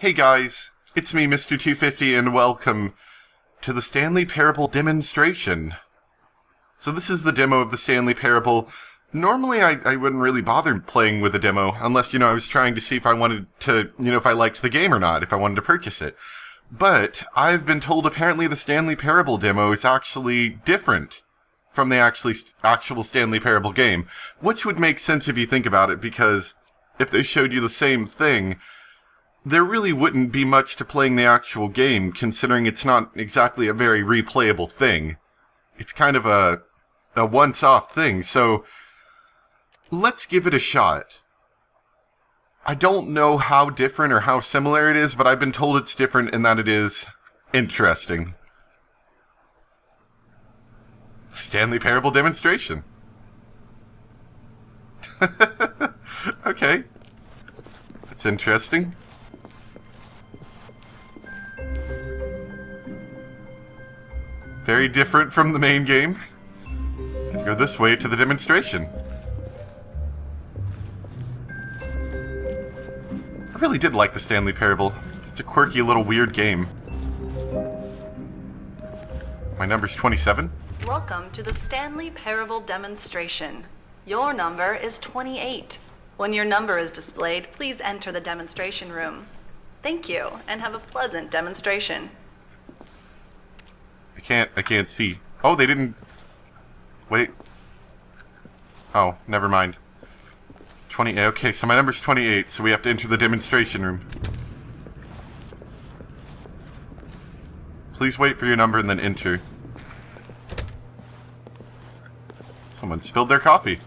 Hey guys, it's me, Mr. 250, and welcome to the Stanley Parable demonstration. So this is the demo of the Stanley Parable. Normally I wouldn't really bother playing with a demo, unless, I was trying to see if I wanted to, if I liked the game or not, if I wanted to purchase it. But I've been told apparently the Stanley Parable demo is actually different from the actual Stanley Parable game, which would make sense if you think about it, because if they showed you the same thing, there really wouldn't be much to playing the actual game, considering it's not exactly a very replayable thing. It's kind of a once-off thing, so let's give it a shot. I don't know how different or how similar it is, but I've been told it's different and that it is interesting. Stanley Parable demonstration. Okay. That's interesting. Very different from the main game. Gonna go this way to the demonstration. I really did like the Stanley Parable. It's a quirky little weird game. My number's 27. Welcome to the Stanley Parable demonstration. Your number is 28. When your number is displayed, please enter the demonstration room. Thank you, and have a pleasant demonstration. I can't see. Oh, they didn't... Wait. Oh, never mind. 28. Okay, so my number's 28, so we have to enter the demonstration room. Please wait for your number and then enter. Someone spilled their coffee.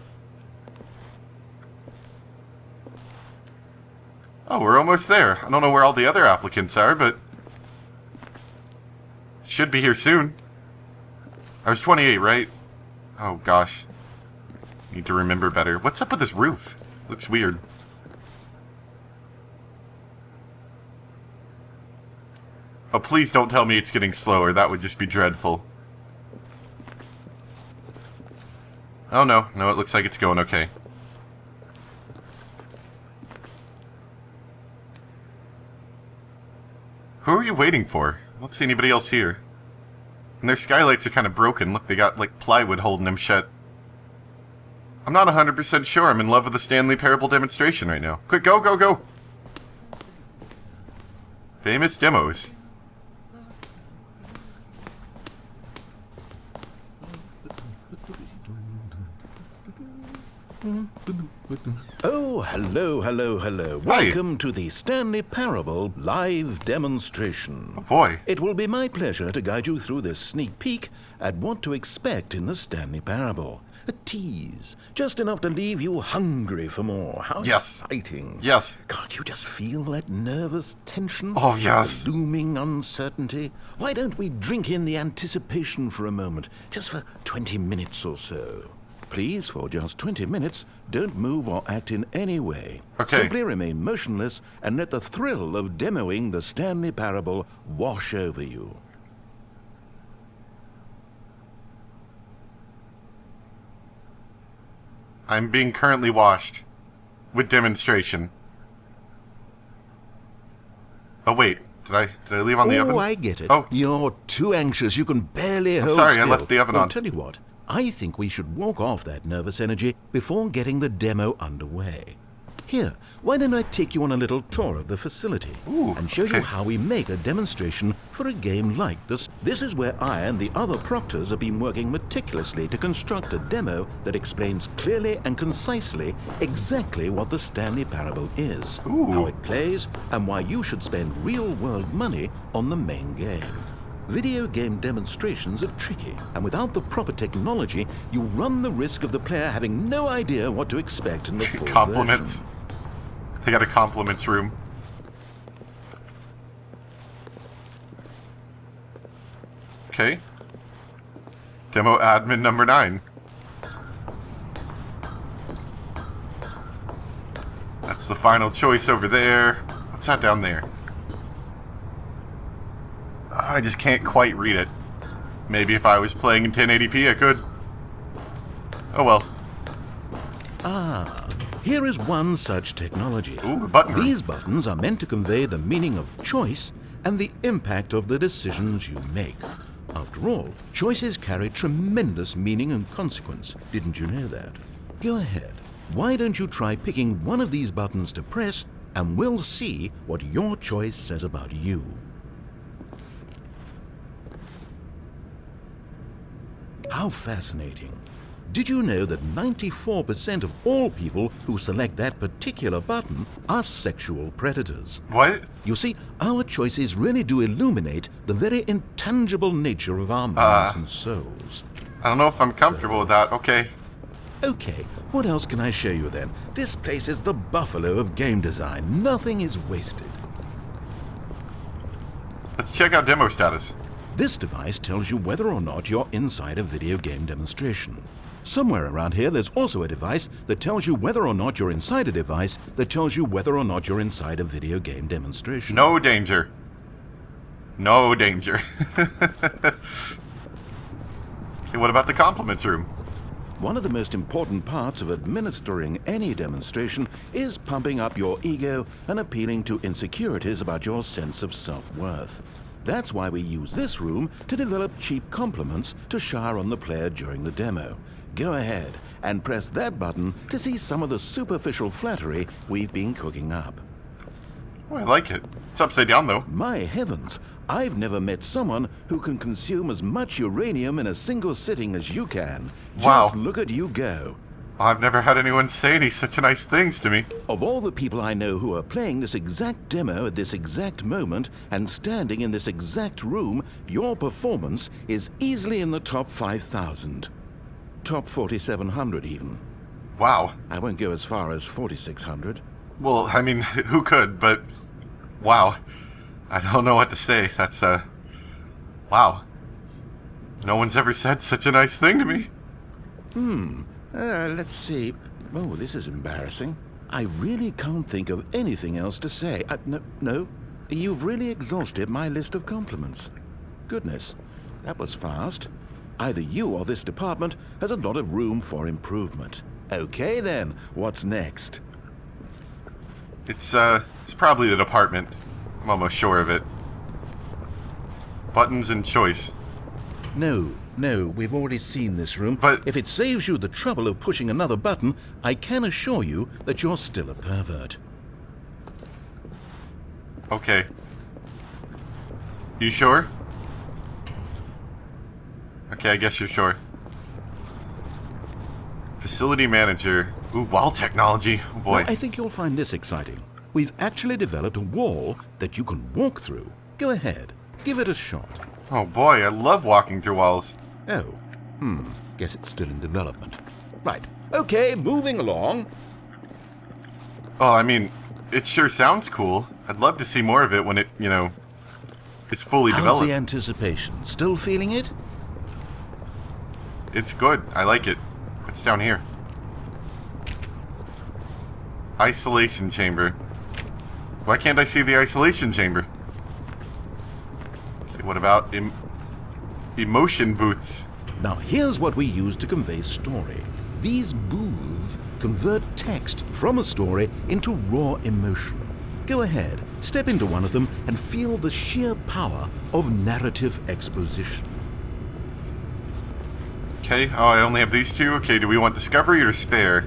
Oh, we're almost there. I don't know where all the other applicants are, but... should be here soon. I was 28, right? Oh, gosh. Need to remember better. What's up with this roof? Looks weird. Oh, please don't tell me it's getting slower. That would just be dreadful. Oh, no. No, it looks like it's going okay. Who are you waiting for? I don't see anybody else here. And their skylights are kind of broken. Look, they got, like, plywood holding them shut. I'm not 100% sure I'm in love with the Stanley Parable demonstration right now. Quick, go, go, go! Famous demos. Oh, hello. Welcome to the Stanley Parable live demonstration. Oh boy. It will be my pleasure to guide you through this sneak peek at what to expect in the Stanley Parable. A tease, just enough to leave you hungry for more. How exciting. Yes. Can't you just feel that nervous tension? Oh, yes. The looming uncertainty? Why don't we drink in the anticipation for a moment, just for 20 minutes or so? Please, for just 20 minutes, don't move or act in any way. Okay. Simply remain motionless and let the thrill of demoing the Stanley Parable wash over you. I'm being currently washed. With demonstration. Oh, wait. Did I leave on the oven? Oh, I get it. Oh. You're too anxious. You can barely hold sorry, still. I left the oven Well, on. Tell you what. I think we should walk off that nervous energy before getting the demo underway. Here, why don't I take you on a little tour of the facility and show you how we make a demonstration for a game like this. This is where I and the other proctors have been working meticulously to construct a demo that explains clearly and concisely exactly what the Stanley Parable is, how it plays, and why you should spend real-world money on the main game. Video game demonstrations are tricky, and without the proper technology, you run the risk of the player having no idea what to expect in the full Compliments. version. They got a compliments room. Okay. Demo admin number 9. That's the final choice over there. What's that down there? I just can't quite read it. Maybe if I was playing in 1080p I could. Oh well. Ah, Here is one such technology. Ooh, a button room. These buttons are meant to convey the meaning of choice and the impact of the decisions you make. After all, choices carry tremendous meaning and consequence. Didn't you know that? Go ahead. Why don't you try picking one of these buttons to press, and we'll see what your choice says about you. How fascinating. Did you know that 94% of all people who select that particular button are sexual predators? What? You see, our choices really do illuminate the very intangible nature of our minds and souls. I don't know if I'm comfortable with that. Okay. Okay, what else can I show you then? This place is the buffalo of game design. Nothing is wasted. Let's check out demo status. This device tells you whether or not you're inside a video game demonstration. Somewhere around here, there's also a device that tells you whether or not you're inside a device that tells you whether or not you're inside a video game demonstration. No danger. No danger. Okay, what about the compliments room? One of the most important parts of administering any demonstration is pumping up your ego and appealing to insecurities about your sense of self-worth. That's why we use this room to develop cheap compliments to shower on the player during the demo. Go ahead and press that button to see some of the superficial flattery we've been cooking up. Oh, I like it. It's upside down, though. My heavens, I've never met someone who can consume as much uranium in a single sitting as you can. Wow. Just look at you go. I've never had anyone say any such nice things to me. Of all the people I know who are playing this exact demo at this exact moment and standing in this exact room, your performance is easily in the top 5,000. Top 4,700 even. Wow. I won't go as far as 4,600. Well, I mean, who could, but wow. I don't know what to say. That's, wow. No one's ever said such a nice thing to me. Let's see. Oh, this is embarrassing. I really can't think of anything else to say. No. You've really exhausted my list of compliments. Goodness, that was fast. Either you or this department has a lot of room for improvement. Okay then, what's next? It's probably the department. I'm almost sure of it. Buttons and choice. No, we've already seen this room. But if it saves you the trouble of pushing another button, I can assure you that you're still a pervert. okay. You sure? Okay, I guess you're sure. Facility manager. Ooh, wall technology. Oh boy. Now, I think you'll find this exciting. We've actually developed a wall that you can walk through. Go ahead, give it a shot. Oh boy, I love walking through walls. Oh, guess it's still in development. Right, okay, moving along. Oh, I mean, it sure sounds cool. I'd love to see more of it when it, is fully How's developed. the anticipation? Still feeling it? It's good. I like it. What's down here? Isolation chamber. Why can't I see the isolation chamber? Okay, what about emotion booths? Now, here's what we use to convey story. These booths convert text from a story into raw emotion. Go ahead, step into one of them and feel the sheer power of narrative exposition. Okay, oh, I only have these two. Okay, do we want Discovery or Despair?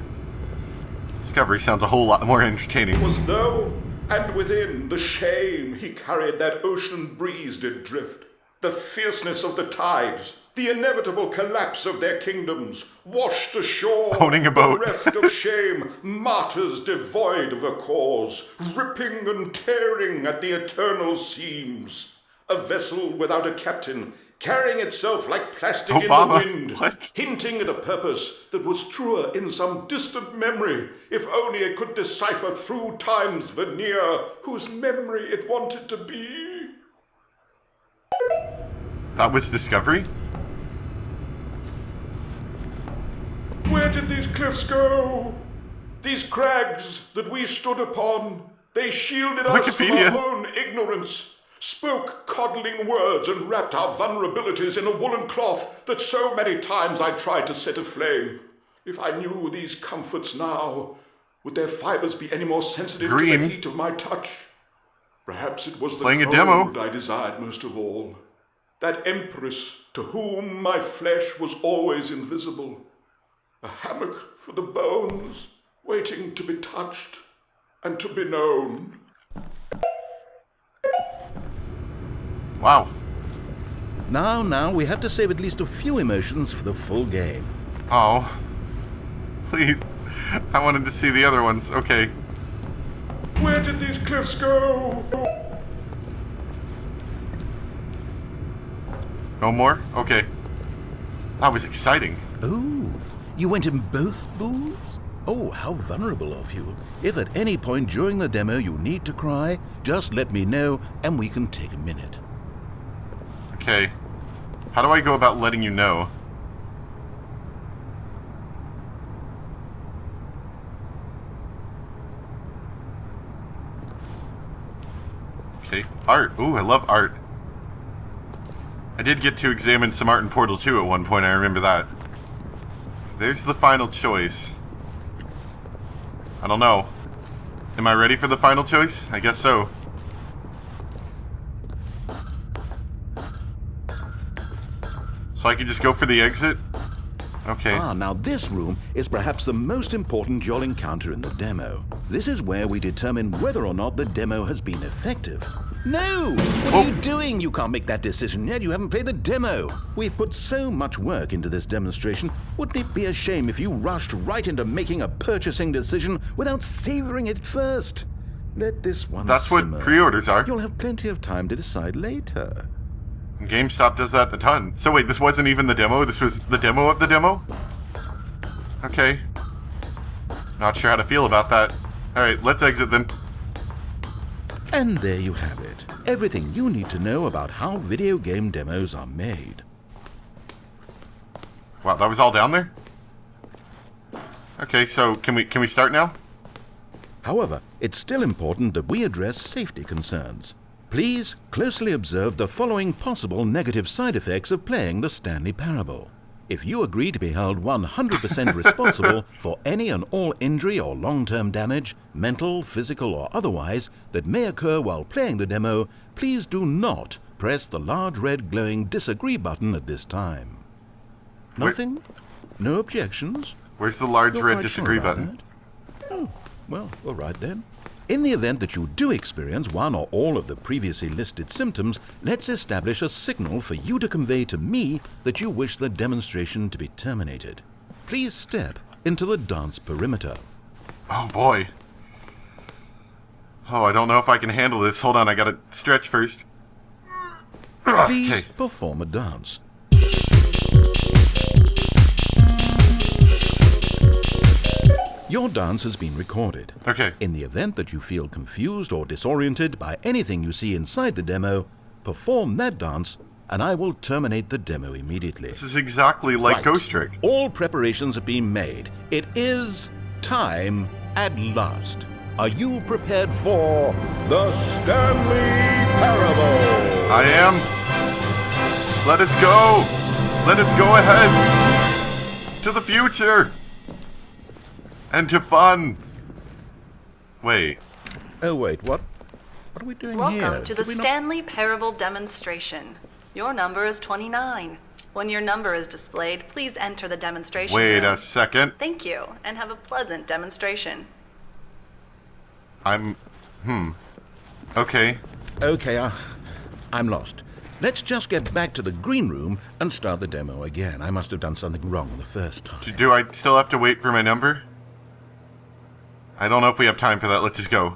Discovery sounds a whole lot more entertaining. Was low, and within the shame he carried that ocean breeze did drift. The fierceness of the tides, the inevitable collapse of their kingdoms, washed ashore, Owning a boat. bereft of shame, martyrs devoid of a cause, ripping and tearing at the eternal seams. A vessel without a captain, carrying itself like plastic Obama. in the wind, What? hinting at a purpose that was truer in some distant memory, if only it could decipher through time's veneer whose memory it wanted to be. That was Discovery? Where did these cliffs go? These crags that we stood upon, they shielded us from Wikipedia. our own ignorance, spoke coddling words and wrapped our vulnerabilities in a woolen cloth that so many times I tried to set aflame. If I knew these comforts now, Would their fibers be any more sensitive to Green. the heat of my touch? Perhaps it was the Playing a cold demo. I desired most of all. That empress to whom my flesh was always invisible. A hammock for the bones, waiting to be touched and to be known. Wow. Now, we have to save at least a few emotions for the full game. Oh. Please. I wanted to see the other ones. Okay. Where did these cliffs go? No more? Okay. That was exciting. Oh, you went in both booths? Oh, how vulnerable of you. If at any point during the demo you need to cry, just let me know and we can take a minute. Okay. How do I go about letting you know? Okay. Art. Ooh, I love art. I did get to examine some art in Portal 2 at one point, I remember that. There's the final choice. I don't know. Am I ready for the final choice? I guess so. So I could just go for the exit? Okay. Now this room is perhaps the most important you'll encounter in the demo. This is where we determine whether or not the demo has been effective. No! What are you doing? You can't make that decision yet. You haven't played the demo. We've put so much work into this demonstration. Wouldn't it be a shame if you rushed right into making a purchasing decision without savoring it first? Let this one That's simmer. what pre-orders are. You'll have plenty of time to decide later. GameStop does that a ton. So wait, this wasn't even the demo? This was the demo of the demo? Okay. Not sure how to feel about that. Alright, let's exit then. And there you have it. Everything you need to know about how video game demos are made. Wow, that was all down there? Okay, so can we start now? However, it's still important that we address safety concerns. Please closely observe the following possible negative side effects of playing the Stanley Parable. If you agree to be held 100% responsible for any and all injury or long-term damage, mental, physical or otherwise, that may occur while playing the demo, please do not press the large red glowing disagree button at this time. Nothing? No objections? Where's the large You're red quite disagree sure about button? that? Oh, well, all right then. In the event that you do experience one or all of the previously listed symptoms, let's establish a signal for you to convey to me that you wish the demonstration to be terminated. Please step into the dance perimeter. Oh boy. Oh, I don't know if I can handle this. Hold on, I gotta stretch first. Please Okay. perform a dance. Your dance has been recorded. Okay. In the event that you feel confused or disoriented by anything you see inside the demo, perform that dance and I will terminate the demo immediately. This is exactly like Right. Ghost Trick. All preparations have been made. It is time at last. Are you prepared for the Stanley Parable? I am. Let us go. Let us go ahead. To the future. And to fun. Wait. Oh wait, what are we doing here? Welcome to the Did we not- Stanley Parable demonstration. Your number is 29. When your number is displayed, please enter the demonstration Wait room. a second. Thank you, and have a pleasant demonstration. Okay. Okay, I'm lost. Let's just get back to the green room and start the demo again. I must have done something wrong the first time. Do I still have to wait for my number? I don't know if we have time for that. Let's just go.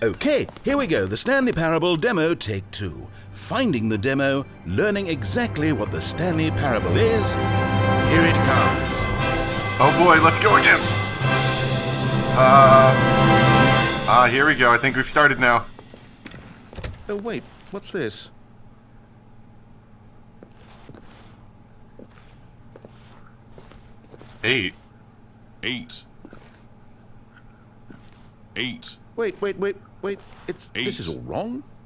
Okay, here we go. The Stanley Parable demo take 2. Finding the demo, learning exactly what the Stanley Parable is. Here it comes. Oh boy, let's go again. Here we go. I think we've started now. Oh wait, what's this? Eight. 8. 8. Wait. This is all wrong.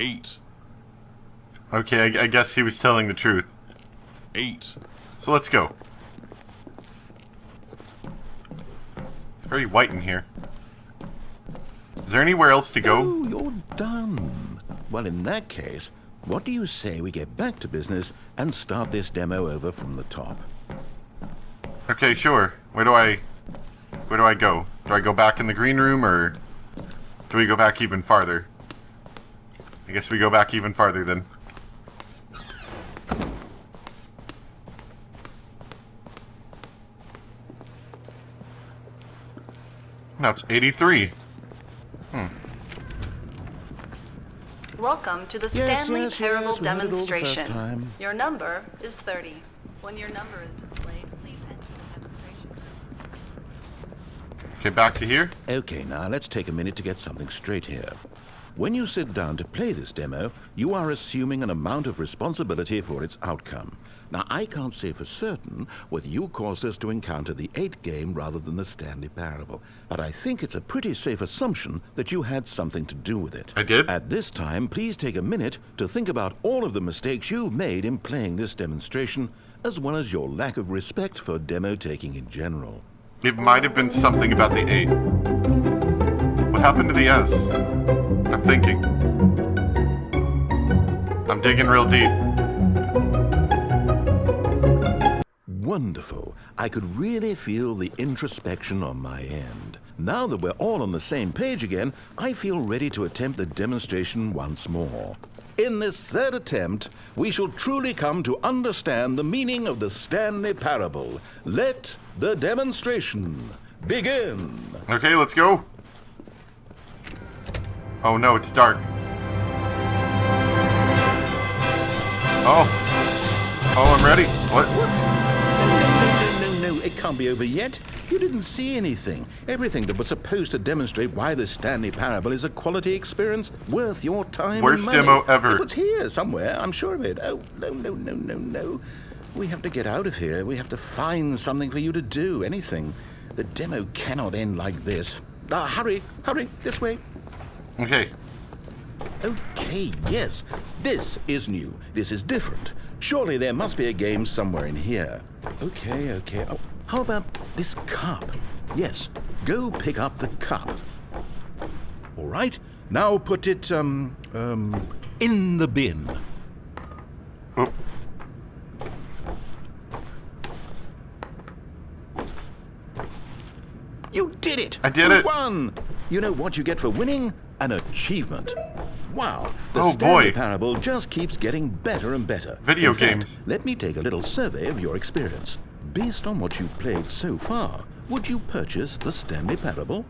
Eight. Okay, I guess he was telling the truth. 8. So let's go. It's very white in here. Is there anywhere else to go? Oh, you're done. Well, in that case, what do you say we get back to business and start this demo over from the top? Okay, sure. Where do I go? Do I go back in the green room, or do we go back even farther? I guess we go back even farther then. Now it's 83. Welcome to the Yes, Stanley yes, Parable yes, we had it all the first demonstration. time. Your number is 30. When your number is displayed, please enter the demonstration. Okay, back to here. Okay, now let's take a minute to get something straight here. When you sit down to play this demo, you are assuming an amount of responsibility for its outcome. Now, I can't say for certain whether you caused us to encounter the 8 game rather than the Stanley Parable, but I think it's a pretty safe assumption that you had something to do with it. I did? At this time, please take a minute to think about all of the mistakes you've made in playing this demonstration, as well as your lack of respect for demo taking in general. It might have been something about the 8. What happened to the S? I'm thinking. I'm digging real deep. Wonderful. I could really feel the introspection on my end. Now that we're all on the same page again, I feel ready to attempt the demonstration once more. In this third attempt, we shall truly come to understand the meaning of the Stanley Parable. Let the demonstration begin. Okay, let's go. Oh no, it's dark. Oh, I'm ready. What? No, it can't be over yet. You didn't see anything. Everything that was supposed to demonstrate why the Stanley Parable is a quality experience worth your time Worst and money. demo ever. It was here somewhere, I'm sure of it. Oh, no. We have to get out of here. We have to find something for you to do, anything. The demo cannot end like this. Hurry, this way. Okay. Okay, yes. This is new. This is different. Surely there must be a game somewhere in here. Okay. Oh, how about this cup? Yes, go pick up the cup. All right, now put it, in the bin. Oh. You did it! I did You it. won! You know what you get for winning? An achievement. Wow, the Oh, Stanley boy. Parable just keeps getting better and better. Video In fact, games. let me take a little survey of your experience. Based on what you've played so far, would you purchase the Stanley Parable?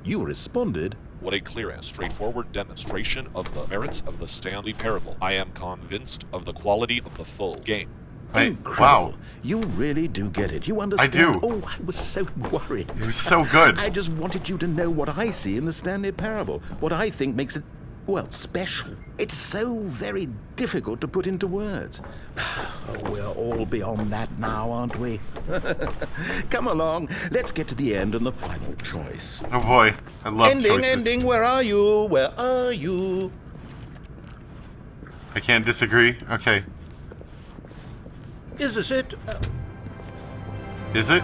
You responded, What a clear and straightforward demonstration of the merits of the Stanley Parable. I am convinced of the quality of the full game. incredible. Wow. You really do get it. You understand. do. Oh, I was so worried. It was so good. I just wanted you to know what I see in the Stanley Parable, what I think makes it, well, special. It's so very difficult to put into words. Oh, we're all beyond that now, aren't we? Come along, let's get to the end and the final choice. Oh boy, I love choices. Ending, where are you? Where are you? I can't disagree. Okay. Is this it? Is it?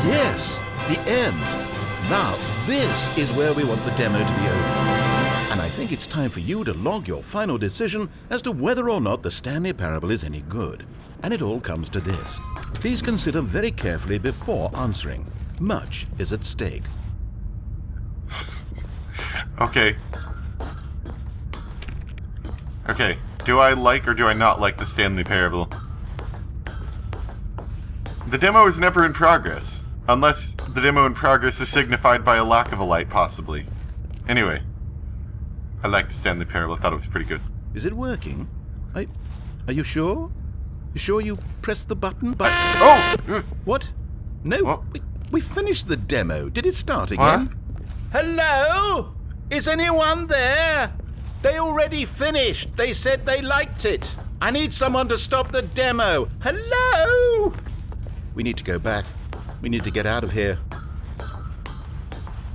Yes, the end. Now, this is where we want the demo to be over. And I think it's time for you to log your final decision as to whether or not the Stanley Parable is any good. And it all comes to this. Please consider very carefully before answering. Much is at stake. Okay. Okay. Do I like or do I not like the Stanley Parable? The demo is never in progress. Unless the demo in progress is signified by a lack of a light, possibly. Anyway. I like the Stanley Parable. I thought it was pretty good. Is it working? Are you sure? You sure you pressed the button? But Oh! what? No, What? we finished the demo. Did it start again? Hello? Is anyone there? They already finished. They said they liked it. I need someone to stop the demo. Hello? We need to go back. We need to get out of here.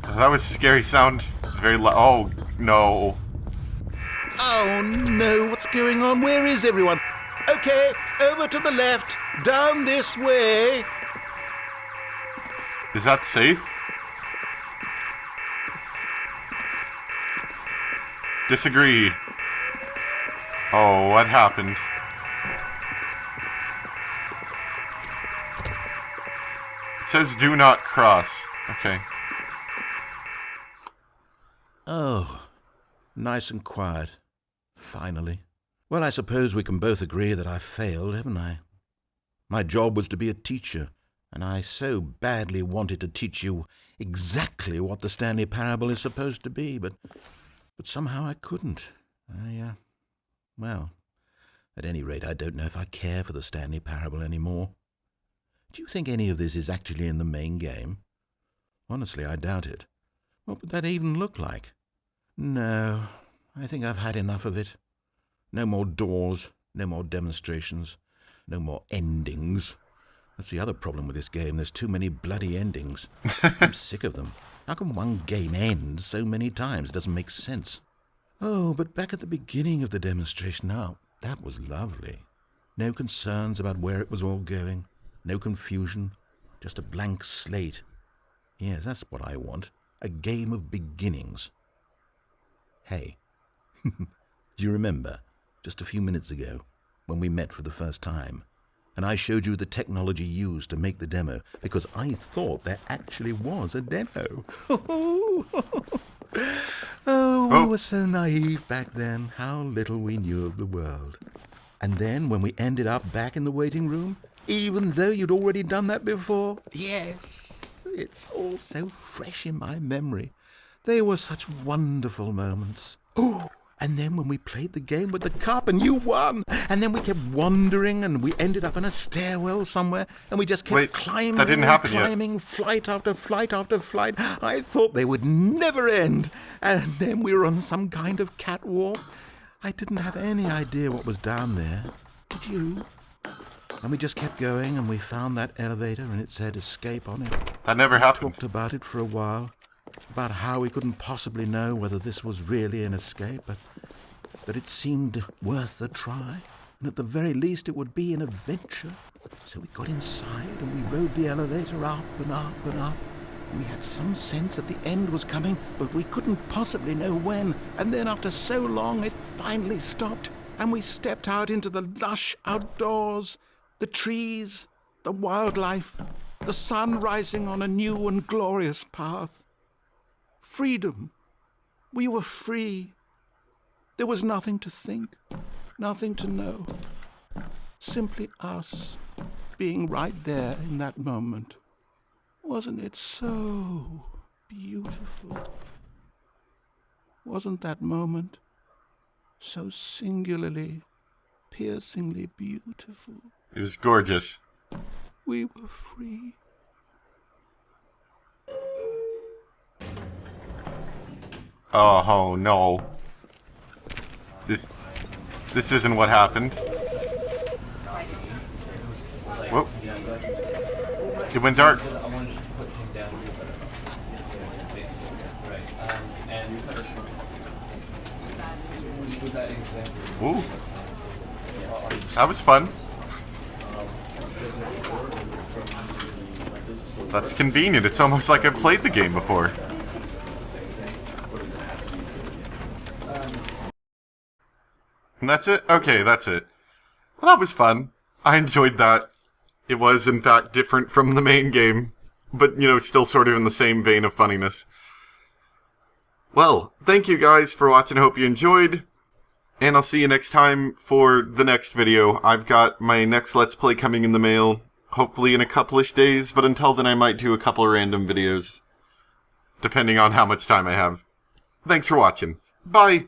That was a scary sound. It's very loud. Oh, no. Oh no, what's going on? Where is everyone? Okay, over to the left, down this way. Is that safe? Disagree. Oh, what happened? It says do not cross. Okay. Oh, nice and quiet. Finally. Well, I suppose we can both agree that I failed, haven't I? My job was to be a teacher, and I so badly wanted to teach you exactly what the Stanley Parable is supposed to be, but somehow I couldn't. Well, at any rate, I don't know if I care for the Stanley Parable anymore. Do you think any of this is actually in the main game? Honestly, I doubt it. What would that even look like? No, I think I've had enough of it. No more doors, no more demonstrations, no more endings. That's the other problem with this game. There's too many bloody endings. I'm sick of them. How can one game end so many times? It doesn't make sense. Oh, but back at the beginning of the demonstration, now, that was lovely. No concerns about where it was all going. No confusion. Just a blank slate. Yes, that's what I want. A game of beginnings. Hey, do you remember, just a few minutes ago, when we met for the first time, and I showed you the technology used to make the demo, because I thought there actually was a demo. We were so naive back then, how little we knew of the world. And then, when we ended up back in the waiting room, even though you'd already done that before, yes, it's all so fresh in my memory. They were such wonderful moments. Oh, and then when we played the game with the cup and you won, and then we kept wandering and we ended up in a stairwell somewhere and we just kept climbing that didn't happen climbing, flight after flight after flight. I thought they would never end. And then we were on some kind of catwalk. I didn't have any idea what was down there. Did you? And we just kept going and we found that elevator and it said escape on it. That never happened. Talked about it for a while. About how we couldn't possibly know whether this was really an escape, but it seemed worth a try, and at the very least it would be an adventure. So we got inside and we rode the elevator up and up and up. We had some sense that the end was coming, but we couldn't possibly know when. And then after so long it finally stopped, and we stepped out into the lush outdoors, the trees, the wildlife, the sun rising on a new and glorious path. Freedom. We were free. There was nothing to think, nothing to know. Simply us being right there in that moment. Wasn't it so beautiful? Wasn't that moment so singularly, piercingly beautiful? It was gorgeous. We were free. Oh no. This isn't what happened. Whoop. It went dark. Ooh. That was fun. That's convenient. It's almost like I've played the game before. And that's it? Okay, that's it. Well, that was fun. I enjoyed that. It was, in fact, different from the main game, but, still sort of in the same vein of funniness. Well, thank you guys for watching. I hope you enjoyed, and I'll see you next time for the next video. I've got my next Let's Play coming in the mail, hopefully in a couple-ish days, but until then I might do a couple of random videos, depending on how much time I have. Thanks for watching. Bye!